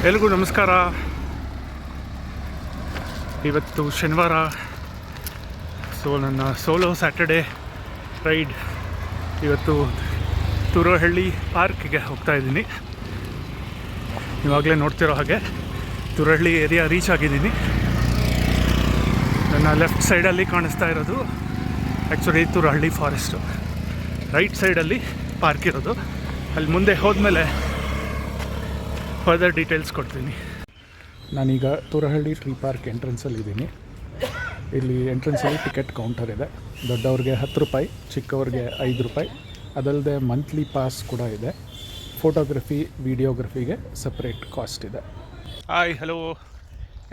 ಎಲ್ರಿಗೂ ನಮಸ್ಕಾರ. ಇವತ್ತು ಶನಿವಾರ, ಸೊ ನನ್ನ ಸೋಲೋ ಸ್ಯಾಟರ್ಡೇ ರೈಡ್. ಇವತ್ತು ತುರಹಳ್ಳಿ ಪಾರ್ಕಿಗೆ ಹೋಗ್ತಾ ಇದ್ದೀನಿ. ಇವಾಗಲೇ ನೋಡ್ತಿರೋ ಹಾಗೆ ತುರಹಳ್ಳಿ ಏರಿಯಾ ರೀಚ್ ಆಗಿದ್ದೀನಿ. ನನ್ನ ಲೆಫ್ಟ್ ಸೈಡಲ್ಲಿ ಕಾಣಿಸ್ತಾ ಇರೋದು ಆ್ಯಕ್ಚುಲಿ ತುರಹಳ್ಳಿ ಫಾರೆಸ್ಟು. ರೈಟ್ ಸೈಡಲ್ಲಿ ಪಾರ್ಕ್ ಇರೋದು. ಅಲ್ಲಿ ಮುಂದೆ ಹೋದ್ಮೇಲೆ ಫರ್ದರ್ ಡೀಟೇಲ್ಸ್ ಕೊಡ್ತೀನಿ. ನಾನೀಗ ತುರಹಳ್ಳಿ ಟ್ರೀ ಪಾರ್ಕ್ ಎಂಟ್ರೆನ್ಸಲ್ಲಿದ್ದೀನಿ. ಇಲ್ಲಿ ಎಂಟ್ರೆನ್ಸಲ್ಲಿ ಟಿಕೆಟ್ ಕೌಂಟರ್ ಇದೆ. ದೊಡ್ಡವ್ರಿಗೆ 10 ರೂಪಾಯಿ, ಚಿಕ್ಕವ್ರಿಗೆ 5 ರೂಪಾಯಿ. ಅದಲ್ಲದೆ ಮಂತ್ಲಿ ಪಾಸ್ ಕೂಡ ಇದೆ. ಫೋಟೋಗ್ರಫಿ, ವಿಡಿಯೋಗ್ರಫಿಗೆ ಸಪ್ರೇಟ್ ಕಾಸ್ಟ್ ಇದೆ. ಹಾಯ್, ಹಲೋ,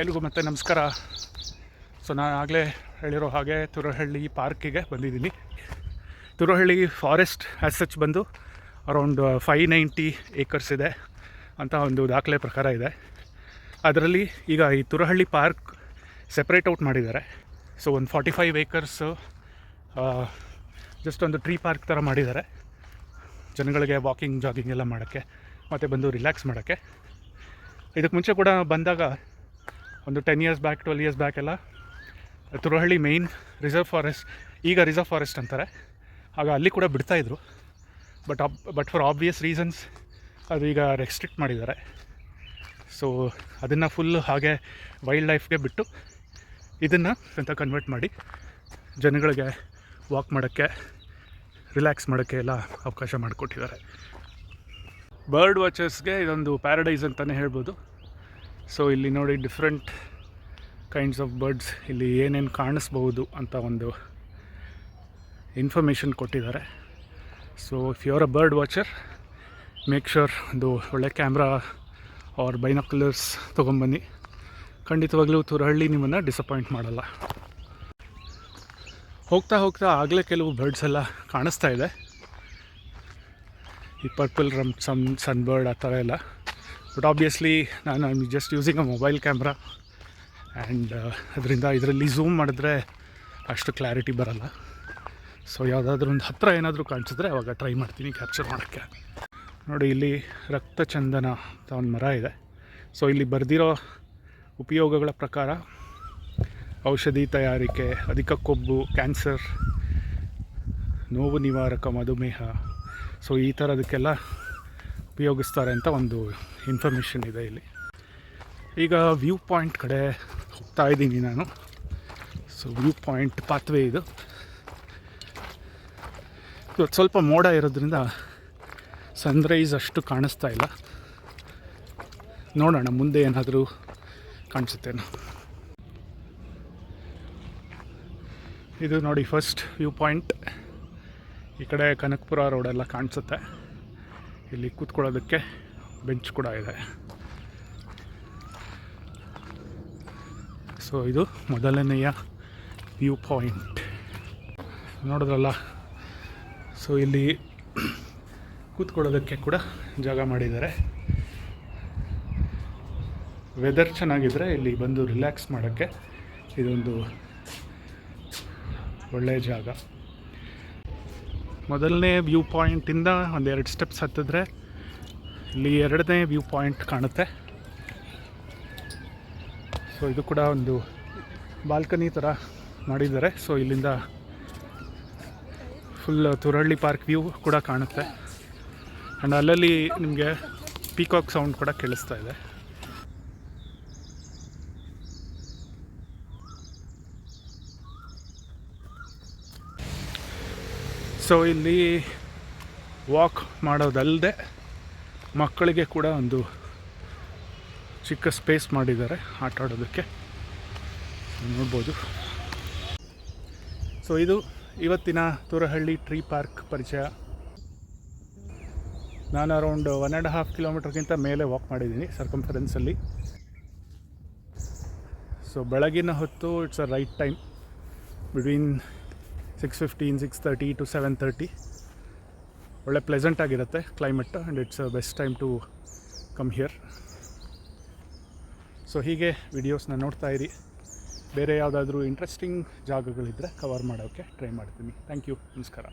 ಎಲ್ರಿಗೂ ಮತ್ತೆ ನಮಸ್ಕಾರ. ಸೊ ನಾನು ಆಗಲೇ ಹೇಳಿರೋ ಹಾಗೆ ತುರಹಳ್ಳಿ ಪಾರ್ಕಿಗೆ ಬಂದಿದ್ದೀನಿ. ತುರಹಳ್ಳಿ ಫಾರೆಸ್ಟ್ ಆ್ಯಸ್ ಸಚ್ ಬಂದು ಅರೌಂಡ್ 590 ಏಕರ್ಸ್ ಇದೆ ಅಂತ ಒಂದು ದಾಖಲೆ ಪ್ರಕಾರ ಇದೆ. ಅದರಲ್ಲಿ ಈಗ ಈ ತುರಹಳ್ಳಿ ಪಾರ್ಕ್ ಸೆಪ್ರೇಟ್ ಔಟ್ ಮಾಡಿದ್ದಾರೆ. ಸೊ ಒಂದು 45 ಏಕರ್ಸು ಜಸ್ಟ್ ಒಂದು ಟ್ರೀ ಪಾರ್ಕ್ ಥರ ಮಾಡಿದ್ದಾರೆ, ಜನಗಳಿಗೆ ವಾಕಿಂಗ್, ಜಾಗಿಂಗ್ ಎಲ್ಲ ಮಾಡೋಕ್ಕೆ ಮತ್ತು ಬಂದು ರಿಲ್ಯಾಕ್ಸ್ ಮಾಡೋಕ್ಕೆ. ಇದಕ್ಕೆ ಮುಂಚೆ ಕೂಡ ಬಂದಾಗ ಒಂದು 10 ಇಯರ್ಸ್ ಬ್ಯಾಕ್, 12 ಇಯರ್ಸ್ ಬ್ಯಾಕ್ ಎಲ್ಲ ತುರಹಳ್ಳಿ ಮೇಯ್ನ್ ರಿಸರ್ವ್ ಫಾರೆಸ್ಟ್, ಈಗ ರಿಸರ್ವ್ ಫಾರೆಸ್ಟ್ ಅಂತಾರೆ, ಆಗ ಅಲ್ಲಿ ಕೂಡ ಬಿಡ್ತಾಯಿದ್ರು. ಬಟ್ ಫಾರ್ ಆಬ್ವಿಯಸ್ ರೀಸನ್ಸ್ ಅದು ಈಗ ರೆಸ್ಟ್ರಿಕ್ಟ್ ಮಾಡಿದ್ದಾರೆ. ಸೊ ಅದನ್ನು ಫುಲ್ ಹಾಗೆ ವೈಲ್ಡ್ ಲೈಫ್ಗೆ ಬಿಟ್ಟು ಇದನ್ನು ಅಂತ ಕನ್ವರ್ಟ್ ಮಾಡಿ ಜನಗಳಿಗೆ ವಾಕ್ ಮಾಡೋಕ್ಕೆ, ರಿಲ್ಯಾಕ್ಸ್ ಮಾಡೋಕ್ಕೆ ಎಲ್ಲ ಅವಕಾಶ ಮಾಡಿಕೊಟ್ಟಿದ್ದಾರೆ. ಬರ್ಡ್ ವಾಚರ್ಸ್ಗೆ ಇದೊಂದು ಪ್ಯಾರಡೈಸ್ ಅಂತಲೇ ಹೇಳ್ಬೋದು. ಸೊ ಇಲ್ಲಿ ನೋಡಿ, ಡಿಫ್ರೆಂಟ್ ಕೈಂಡ್ಸ್ ಆಫ್ ಬರ್ಡ್ಸ್, ಇಲ್ಲಿ ಏನೇನು ಕಾಣಿಸ್ಬೋದು ಅಂತ ಒಂದು ಇನ್ಫಾರ್ಮೇಷನ್ ಕೊಟ್ಟಿದ್ದಾರೆ. So if you are a bird watcher, make sure ಒಂದು ಒಳ್ಳೆ ಕ್ಯಾಮ್ರಾ ಆರ್ ಬೈನಾಕ್ಯುಲರ್ಸ್ ತೊಗೊಂಬನ್ನಿ. ಖಂಡಿತವಾಗ್ಲೂ ತುರಹಳ್ಳಿ ನಿಮ್ಮನ್ನು ಡಿಸಪಾಯಿಂಟ್ ಮಾಡಲ್ಲ. ಹೋಗ್ತಾ ಹೋಗ್ತಾ ಆಗಲೇ ಕೆಲವು ಬರ್ಡ್ಸ್ ಎಲ್ಲ ಕಾಣಿಸ್ತಾ ಇದೆ. ಈ ಪರ್ಪಲ್ ಸನ್ ಬರ್ಡ್ ಆ ಥರ ಎಲ್ಲ. ಬಟ್ ಆಬ್ವಿಯಸ್ಲಿ ನಾನು just using a mobile camera and ಅದರಿಂದ ಇದರಲ್ಲಿ ಝೂಮ್ ಮಾಡಿದ್ರೆ ಅಷ್ಟು ಕ್ಲಾರಿಟಿ ಬರಲ್ಲ. ಸೊ ಯಾವುದಾದ್ರೂ ಒಂದು ಹತ್ತಿರ ಏನಾದರೂ ಕಾಣಿಸಿದ್ರೆ ಅವಾಗ ಟ್ರೈ ಮಾಡ್ತೀನಿ ಕ್ಯಾಪ್ಚರ್ ಮಾಡೋಕ್ಕೆ. ನೋಡಿ, ಇಲ್ಲಿ ರಕ್ತಚಂದನ ಅಂತ ಒಂದು ಮರ ಇದೆ. ಸೊ ಇಲ್ಲಿ ಬರೆದಿರೋ ಉಪಯೋಗಗಳ ಪ್ರಕಾರ ಔಷಧಿ ತಯಾರಿಕೆ, ಅಧಿಕ ಕೊಬ್ಬು, ಕ್ಯಾನ್ಸರ್, ನೋವು ನಿವಾರಕ, ಮಧುಮೇಹ, ಸೊ ಈ ಥರದಕ್ಕೆಲ್ಲ ಉಪಯೋಗಿಸ್ತಾರೆ ಅಂತ ಒಂದು ಇನ್ಫಾರ್ಮೇಷನ್ ಇದೆ ಇಲ್ಲಿ. ಈಗ ವ್ಯೂ ಪಾಯಿಂಟ್ ಕಡೆ ಹೋಗ್ತಾ ಇದ್ದೀನಿ ನಾನು. ಸೊ ವ್ಯೂ ಪಾಯಿಂಟ್ ಪಾತ್ವೇ ಇದು. ಇವತ್ತು ಸ್ವಲ್ಪ ಮೋಡ ಇರೋದ್ರಿಂದ ಸನ್ರೈಸ್ ಅಷ್ಟು ಕಾಣಿಸ್ತಾ ಇಲ್ಲ. ನೋಡೋಣ ಮುಂದೆ ಏನಾದರೂ ಕಾಣಿಸುತ್ತೇನೋ. ಇದು ನೋಡಿ ಫಸ್ಟ್ ವ್ಯೂ ಪಾಯಿಂಟ್. ಈ ಕಡೆ ಕನಕಪುರ ರೋಡೆಲ್ಲ ಕಾಣಿಸುತ್ತೆ. ಇಲ್ಲಿ ಕೂತ್ಕೊಳ್ಳೋದಕ್ಕೆ ಬೆಂಚ್ ಕೂಡ ಇದೆ. ಸೊ ಇದು ಮೊದಲನೆಯ ವ್ಯೂ ಪಾಯಿಂಟ್, ನೋಡಿದ್ರಲ್ಲ. ಸೊ ಇಲ್ಲಿ ಕೂತ್ಕೊಳ್ಳೋದಕ್ಕೆ ಕೂಡ ಜಾಗ ಮಾಡಿದ್ದಾರೆ. ವೆದರ್ ಚೆನ್ನಾಗಿದ್ದರೆ ಇಲ್ಲಿ ಬಂದು ರಿಲ್ಯಾಕ್ಸ್ ಮಾಡೋಕ್ಕೆ ಇದೊಂದು ಒಳ್ಳೆಯ ಜಾಗ. ಮೊದಲನೇ ವ್ಯೂ ಪಾಯಿಂಟಿಂದ ಒಂದೆರಡು ಸ್ಟೆಪ್ಸ್ ಹತ್ತಿದ್ರೆ ಇಲ್ಲಿ ಎರಡನೇ ವ್ಯೂ ಪಾಯಿಂಟ್ ಕಾಣುತ್ತೆ. ಸೊ ಇದು ಕೂಡ ಒಂದು ಬಾಲ್ಕನಿ ಥರ ಮಾಡಿದ್ದಾರೆ. ಸೊ ಇಲ್ಲಿಂದ ಫುಲ್ ತುರಹಳ್ಳಿ ಪಾರ್ಕ್ ವ್ಯೂ ಕೂಡ ಕಾಣುತ್ತೆ. ಆ್ಯಂಡ್ ಅಲ್ಲಲ್ಲಿ ನಿಮಗೆ ಪೀಕಾಕ್ ಸೌಂಡ್ ಕೂಡ ಕೇಳಿಸ್ತಾ ಇದೆ. ಸೊ ಇಲ್ಲಿ ವಾಕ್ ಮಾಡೋದಲ್ಲದೆ ಮಕ್ಕಳಿಗೆ ಕೂಡ ಒಂದು ಚಿಕ್ಕ ಸ್ಪೇಸ್ ಮಾಡಿದ್ದಾರೆ ಆಟ ಆಡೋದಕ್ಕೆ, ನೋಡ್ಬೋದು. ಸೊ ಇದು ಇವತ್ತಿನ ತುರಹಳ್ಳಿ ಟ್ರೀ ಪಾರ್ಕ್ ಪರಿಚಯ. ನಾನು ಅರೌಂಡ್ 1.5 ಕಿಲೋಮೀಟರ್ಗಿಂತ ಮೇಲೆ ವಾಕ್ ಮಾಡಿದ್ದೀನಿ ಸರ್ಕಂಫರೆನ್ಸಲ್ಲಿ. ಸೊ ಬೆಳಗಿನ ಹೊತ್ತು it's a right time, between 6:15, 6:30 to 7:30. ಒಳ್ಳೆ ಪ್ಲೆಸೆಂಟ್ ಆಗಿರುತ್ತೆ climate, and it's a best time to come here. So ಹೀಗೆ ವಿಡಿಯೋಸ್ನ ನೋಡ್ತಾ ಇರಿ. ಬೇರೆ ಯಾವುದಾದ್ರೂ ಇಂಟ್ರೆಸ್ಟಿಂಗ್ ಜಾಗಗಳಿದ್ದರೆ ಕವರ್ ಮಾಡೋಕ್ಕೆ ಟ್ರೈ ಮಾಡ್ತೀನಿ. ಥ್ಯಾಂಕ್ ಯು, ನಮಸ್ಕಾರ.